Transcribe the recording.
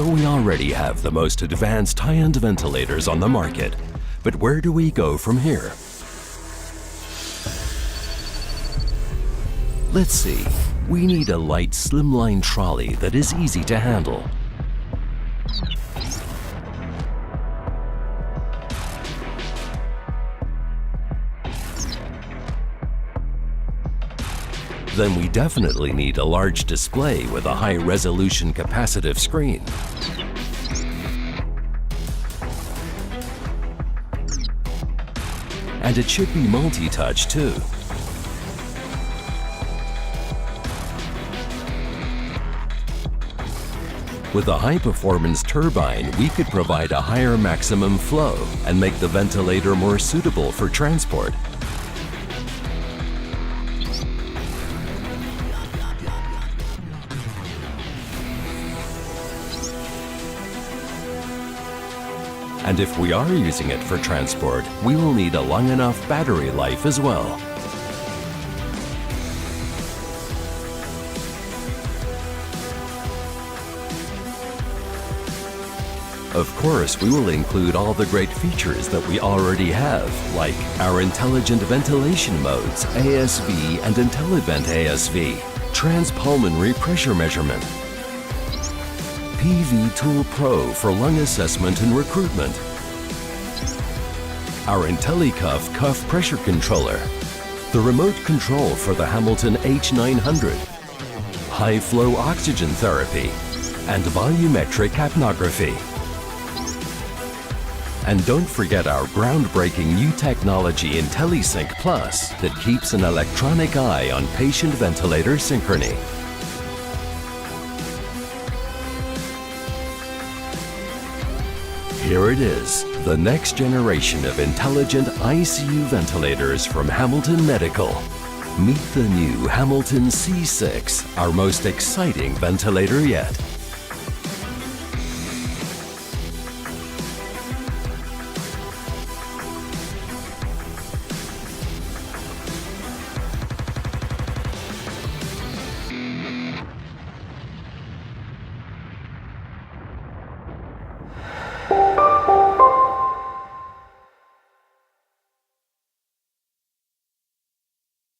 So we already have the most advanced high-end ventilators on the market. But where do we go from here? Let's see. We need a light, slimline trolley that is easy to handle. Then we definitely need a large display with a high-resolution capacitive screen. And it should be multi-touch too. With a high-performance turbine, we could provide a higher maximum flow and make the ventilator more suitable for transport. And if we are using it for transport, we will need a long enough battery life as well. Of course, we will include all the great features that we already have, like our intelligent ventilation modes, ASV and IntelliVent ASV, transpulmonary pressure measurement, PV Tool Pro for lung assessment and recruitment, our IntelliCuff cuff pressure controller, the remote control for the Hamilton H900, high-flow oxygen therapy, and volumetric capnography. And don't forget our groundbreaking new technology IntelliSync Plus that keeps an electronic eye on patient ventilator synchrony. Here it is, the next generation of intelligent ICU ventilators from Hamilton Medical. Meet the new Hamilton C6, our most exciting ventilator yet.